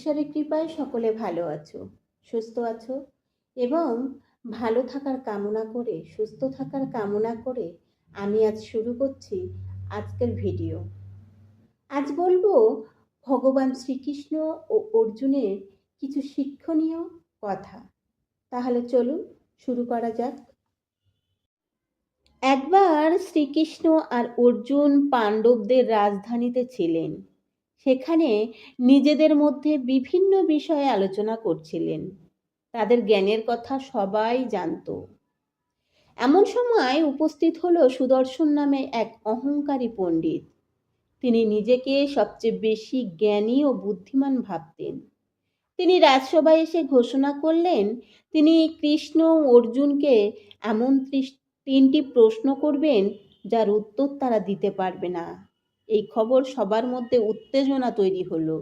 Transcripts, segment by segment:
ঈশ্বরের কৃপায় সকলে ভালো আছো, সুস্থ আছো এবং ভালো থাকার কামনা করে, সুস্থ থাকার কামনা করে আমি আজ শুরু করছি আজকের ভিডিও। আজ বলবো ভগবান শ্রীকৃষ্ণ ও অর্জুনের কিছু শিক্ষণীয় কথা। তাহলে চলুন শুরু করা যাক। একবার শ্রীকৃষ্ণ আর অর্জুন পাণ্ডবদের রাজধানীতে ছিলেন। সেখানে নিজেদের মধ্যে বিভিন্ন বিষয়ে আলোচনা করছিলেন। তাদের জ্ঞানের কথা সবাই জানত। এমন সময় উপস্থিত হলো সুদর্শন নামে এক অহংকারী পণ্ডিত। তিনি নিজেকে সবচেয়ে বেশি জ্ঞানী ও বুদ্ধিমান ভাবতেন। তিনি রাজসভায় এসে ঘোষণা করলেন তিনি কৃষ্ণ ও অর্জুনকে এমন 3টি প্রশ্ন করবেন যার উত্তর তারা দিতে পারবে না। এই খবর সবার মধ্যে উত্তেজনা তৈরি হলো।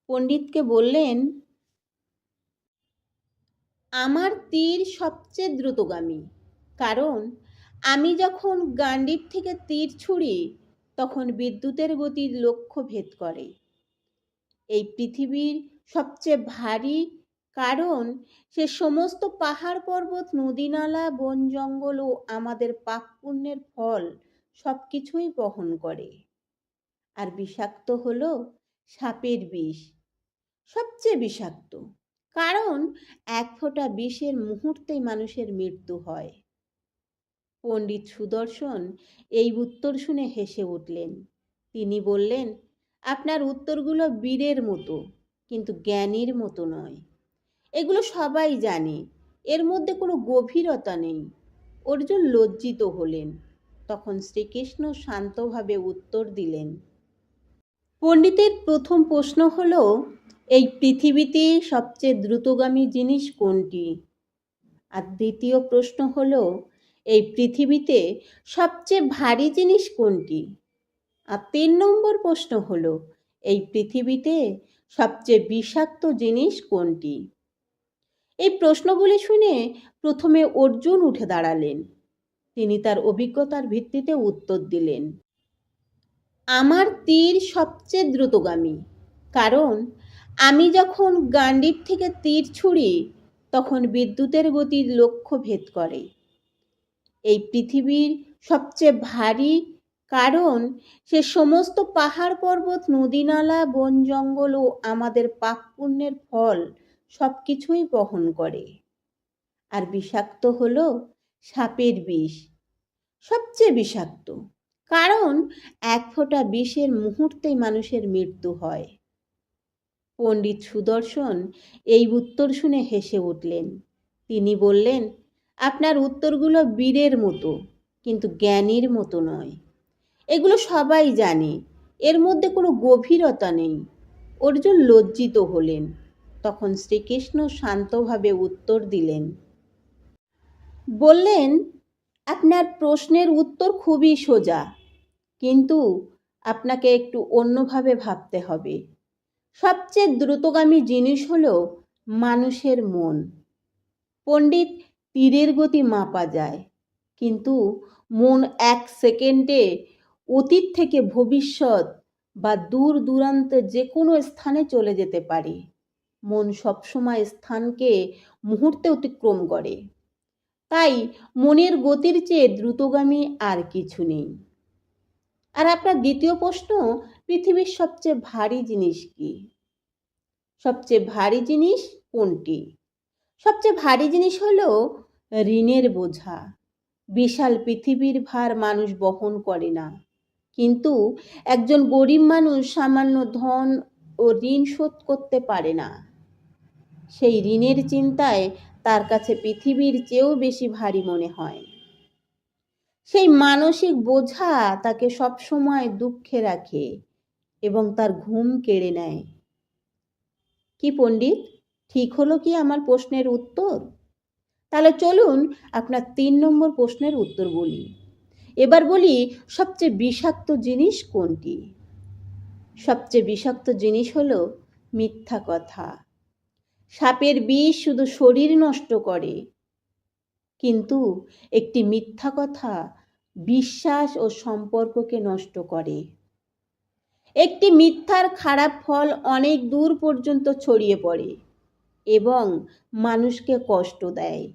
পণ্ডিতকে বললেন, আমার তীর সবচেয়ে দ্রুতগামী, কারণ আমি যখন গান্ডীব থেকে তীর ছুঁড়ি তখন বিদ্যুতের গতির লক্ষ্য ভেদ করে। এই পৃথিবীর সবচেয়ে ভারী, কারণ সে সমস্ত পাহাড় পর্বত, নদী নালা, বন জঙ্গল ও আমাদের পাপ পুণ্যের ফল সবকিছুই বহন করে। আর বিষাক্ত হলো সাপের বিষ, সবচেয়ে বিষাক্ত, কারণ এক ফোঁটা বিষের মুহূর্তেই মানুষের মৃত্যু হয়। পণ্ডিত সুদর্শন এই উত্তর শুনে হেসে উঠলেন। তিনি বললেন, আপনার উত্তরগুলো বীরের মতো, কিন্তু জ্ঞানীর মতো নয়। এগুলো সবাই জানে, এর মধ্যে কোনো গভীরতা নেই। অর্জুন লজ্জিত হলেন। তখন শ্রীকৃষ্ণ শান্তভাবে উত্তর দিলেন। পণ্ডিতের প্রথম প্রশ্ন হলো, এই পৃথিবীতে সবচেয়ে দ্রুতগামী জিনিস কোনটি? আর দ্বিতীয় প্রশ্ন হলো, এই পৃথিবীতে সবচেয়ে ভারী জিনিস কোনটি? আর 3 নম্বর প্রশ্ন হলো, এই পৃথিবীতে সবচেয়ে বিষাক্ত জিনিস কোনটি? এই প্রশ্নগুলি শুনে প্রথমে অর্জুন উঠে দাঁড়ালেন। তিনি তার অভিজ্ঞতার ভিত্তিতে উত্তর দিলেন, আমার তীর সবচেয়ে দ্রুতগামী, কারণ আমি যখন গান্ডীব থেকে তীর ছুঁড়ি তখন বিদ্যুতের গতির লক্ষ্য ভেদ করে। এই পৃথিবীর সবচেয়ে ভারী, কারণ সে সমস্ত পাহাড় পর্বত, নদী নালা, বন জঙ্গল ও আমাদের পাপ পুণ্যের ফল সবকিছুই বহন করে। আর বিষাক্ত হলো সাপের বিষ, সবচেয়ে বিষাক্ত, কারণ এক ফোঁটা বিষের মুহূর্তেই মানুষের মৃত্যু হয়। পণ্ডিত সুদর্শন এই উত্তর শুনে হেসে উঠলেন। তিনি বললেন, আপনার উত্তরগুলো বীরের মতো, কিন্তু জ্ঞানীর মতো নয়। এগুলো সবাই জানে, এর মধ্যে কোনো গভীরতা নেই। অর্জুন লজ্জিত হলেন। তখন শ্রীকৃষ্ণ শান্তভাবে উত্তর দিলেন, বললেন, আপনার প্রশ্নের উত্তর খুবই সোজা, কিন্তু আপনাকে একটু অন্যভাবে ভাবতে হবে। সবচেয়ে দ্রুতগামী জিনিস হলো মানুষের মন। পণ্ডিত, তীরের গতি মাপা যায়, কিন্তু মন 1 সেকেন্ডে অতীত থেকে ভবিষ্যৎ বা দূর দূরান্তে যে কোনো স্থানে চলে যেতে পারে। মন সবসময় স্থানকে মুহূর্তে অতিক্রম করে। তাই মনের গতির চেয়ে দ্রুতগামী আর কিছু নেই। আর আপনার দ্বিতীয় প্রশ্ন, পৃথিবীর সবচেয়ে ভারী জিনিস কি? সবচেয়ে ভারী জিনিস কোনটি? সবচেয়ে ভারী জিনিস হলো ঋণের বোঝা। বিশাল পৃথিবীর ভার মানুষ বহন করে না, কিন্তু একজন গরিব মানুষ সামান্য ধন ও ঋণ শোধ করতে পারে না। সেই ঋণের চিন্তায় তার কাছে পৃথিবীর চেয়েও বেশি ভারী মনে হয়। সেই মানসিক বোঝা তাকে সবসময় দুঃখে রাখে এবং তার ঘুম কেড়ে নেয়। কি পণ্ডিত, ঠিক হলো কি আমার প্রশ্নের উত্তর? তাহলে চলুন আপনার 3 নম্বর প্রশ্নের উত্তর বলি। এবার বলি, সবচেয়ে বিষাক্ত জিনিস কোনটি? সবচেয়ে বিষাক্ত জিনিস হলো মিথ্যা কথা। সাপের বিষ শুধু শরীর নষ্ট করে, কিন্তু একটি মিথ্যা কথা বিশ্বাস ও সম্পর্ককে নষ্ট করে। একটি মিথ্যার খারাপ ফল অনেক দূর পর্যন্ত ছড়িয়ে পড়ে এবং মানুষকে কষ্ট দেয়।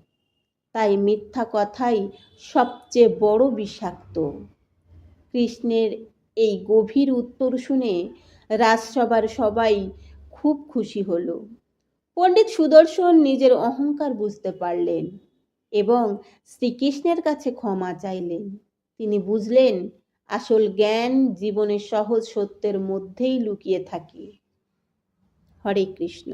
তাই মিথ্যা কথাই সবচেয়ে বড় বিষাক্ত। কৃষ্ণের এই গভীর উত্তর শুনে রাজসভার সবাই খুব খুশি হলো। পণ্ডিত সুদর্শন নিজের অহংকার বুঝতে পারলেন এবং শ্রীকৃষ্ণের কাছে ক্ষমা চাইলেন। তিনি বুঝলেন আসল জ্ঞান জীবনের সহজ সত্যের মধ্যেই লুকিয়ে থাকে। হরে কৃষ্ণ।